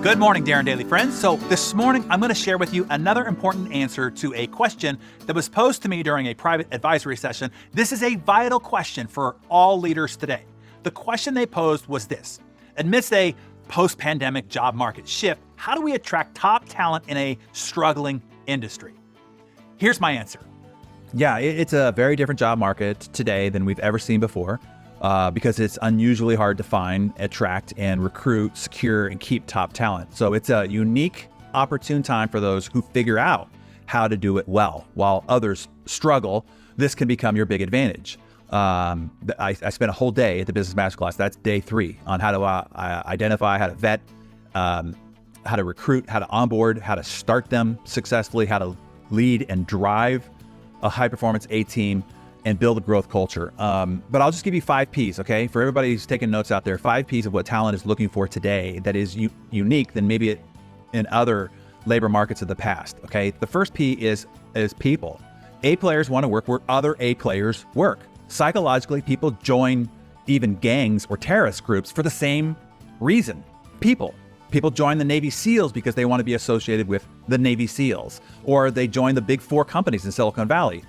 Good morning, Darren Daily friends. So this morning, I'm going to share with you another important answer to a question that was posed to me during a private advisory session. This is a vital question for all leaders today. The question they posed was this: amidst a post-pandemic job market shift, how do we attract top talent in a struggling industry? Here's my answer. Yeah, it's a very different job market today than we've ever seen before. Because it's unusually hard to find, attract, and recruit, secure, and keep top talent. So it's a unique, opportune time for those who figure out how to do it well. While others struggle, this can become your big advantage. I spent a whole day at the Business Masterclass, that's day 3, on how to identify, how to vet, how to recruit, how to onboard, how to start them successfully, how to lead and drive a high-performance A-team, and build a growth culture. But I'll just give you 5 Ps, okay? For everybody who's taking notes out there, 5 Ps of what talent is looking for today that is unique than maybe in other labor markets of the past, okay? The first P is people. A players want to work where other A players work. Psychologically, people join even gangs or terrorist groups for the same reason: people. People join the Navy SEALs because they want to be associated with the Navy SEALs, or they join the big 4 companies in Silicon Valley.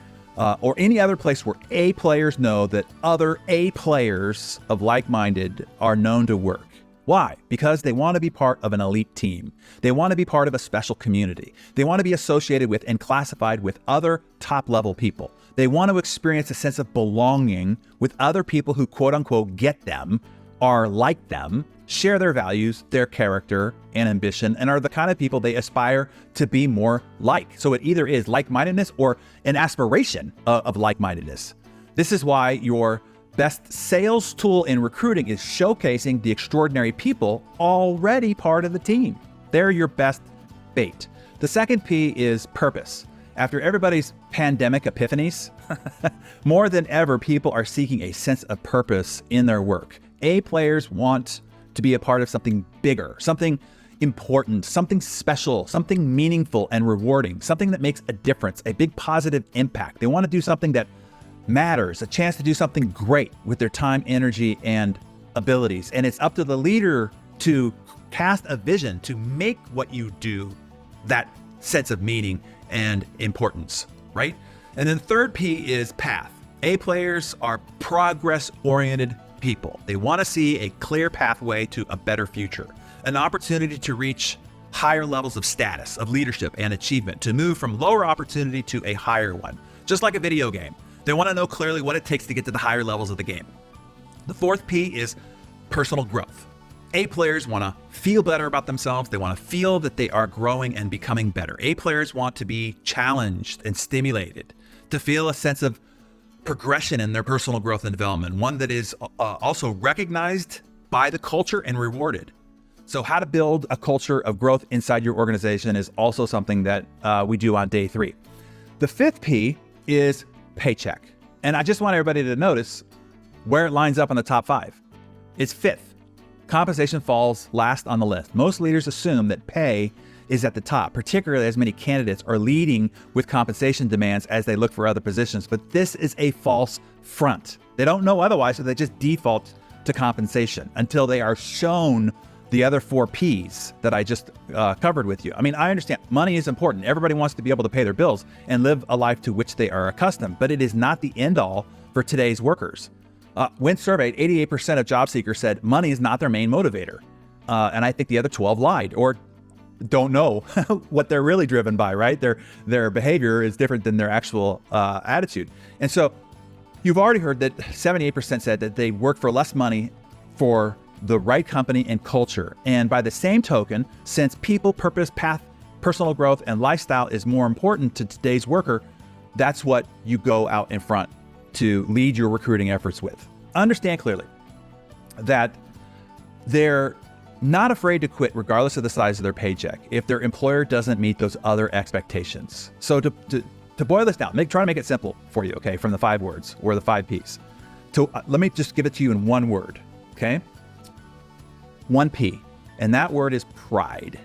Or any other place where A players know that other A players of like-minded are known to work. Why? Because they want to be part of an elite team. They want to be part of a special community. They want to be associated with and classified with other top-level people. They want to experience a sense of belonging with other people who, quote-unquote, get them, are like them, share their values, their character, and ambition, and are the kind of people they aspire to be more like. So it either is like-mindedness or an aspiration of like-mindedness. This is why your best sales tool in recruiting is showcasing the extraordinary people already part of the team. They're your best bait. The second P is purpose. After everybody's pandemic epiphanies, more than ever, people are seeking a sense of purpose in their work. A players want to be a part of something bigger, something important, something special, something meaningful and rewarding, something that makes a difference, a big positive impact. They want to do something that matters, a chance to do something great with their time, energy, and abilities. And it's up to the leader to cast a vision to make what you do that sense of meaning and importance, right? And then third P is path. A players are progress-oriented people. They want to see a clear pathway to a better future, an opportunity to reach higher levels of status, of leadership and achievement, to move from lower opportunity to a higher one. Just like a video game, they want to know clearly what it takes to get to the higher levels of the game. The fourth P is personal growth. A players want to feel better about themselves. They want to feel that they are growing and becoming better. A players want to be challenged and stimulated, to feel a sense of progression in their personal growth and development, one that is also recognized by the culture and rewarded. So how to build a culture of growth inside your organization is also something that we do on day 3. The fifth P is paycheck. And I just want everybody to notice where it lines up on the top 5. It's 5th. Compensation falls last on the list. Most leaders assume that pay is at the top, particularly as many candidates are leading with compensation demands as they look for other positions. But this is a false front. They don't know otherwise, so they just default to compensation until they are shown the other 4 Ps that I just covered with you. I mean, I understand money is important. Everybody wants to be able to pay their bills and live a life to which they are accustomed, but it is not the end all for today's workers. When surveyed, 88% of job seekers said money is not their main motivator. And I think the other 12 lied or don't know what they're really driven by, right? Their behavior is different than their actual attitude. And so you've already heard that 78% said that they work for less money for the right company and culture. And by the same token, since people, purpose, path, personal growth, and lifestyle is more important to today's worker, that's what you go out in front to lead your recruiting efforts with. Understand clearly that they're not afraid to quit regardless of the size of their paycheck if their employer doesn't meet those other expectations. So to boil this down, try to make it simple for you, okay, from the 5 words or the 5 Ps. So let me just give it to you in one word, okay? 1 P, and that word is pride.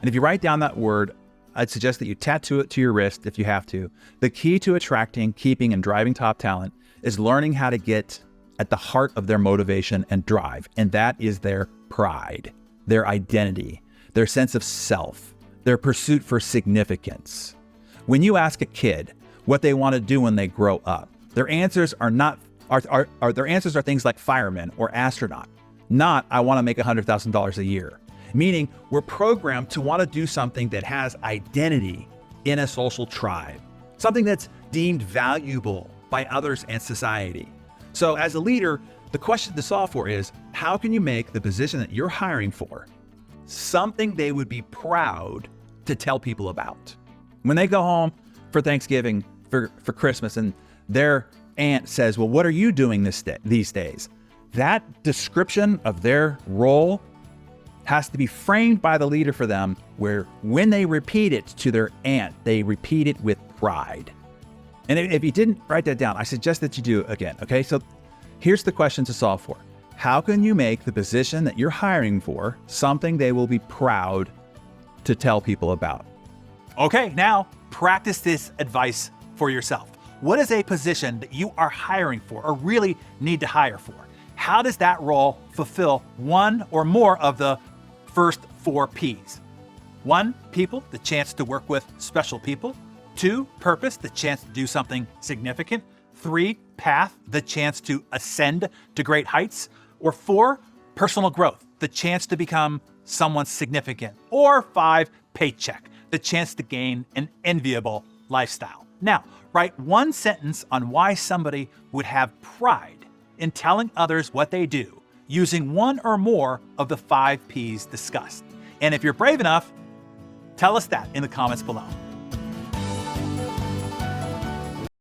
And if you write down that word, I'd suggest that you tattoo it to your wrist if you have to. The key to attracting, keeping, and driving top talent is learning how to get at the heart of their motivation and drive, and that is their pride, their identity. their sense of self, their pursuit for significance. When you ask a kid what they want to do when they grow up, their answers are things like fireman or astronaut, not I want to make $100,000 a year. Meaning we're programmed to want to do something that has identity in a social tribe, something that's deemed valuable by others and society. So as a leader, the question to solve for is, how can you make the position that you're hiring for something they would be proud to tell people about? When they go home for Thanksgiving, for Christmas, and their aunt says, well, what are you doing these days? That description of their role has to be framed by the leader for them, where when they repeat it to their aunt, they repeat it with pride. And if you didn't write that down, I suggest that you do it again, okay? So here's the question to solve for. How can you make the position that you're hiring for something they will be proud to tell people about? Okay, now practice this advice for yourself. What is a position that you are hiring for or really need to hire for? How does that role fulfill one or more of the first 4 P's? 1, people, the chance to work with special people. 2, purpose, the chance to do something significant. 3, path, the chance to ascend to great heights. Or 4, personal growth, the chance to become someone significant. Or 5, paycheck, the chance to gain an enviable lifestyle. Now, write one sentence on why somebody would have pride in telling others what they do using one or more of the 5 P's discussed. And if you're brave enough, tell us that in the comments below.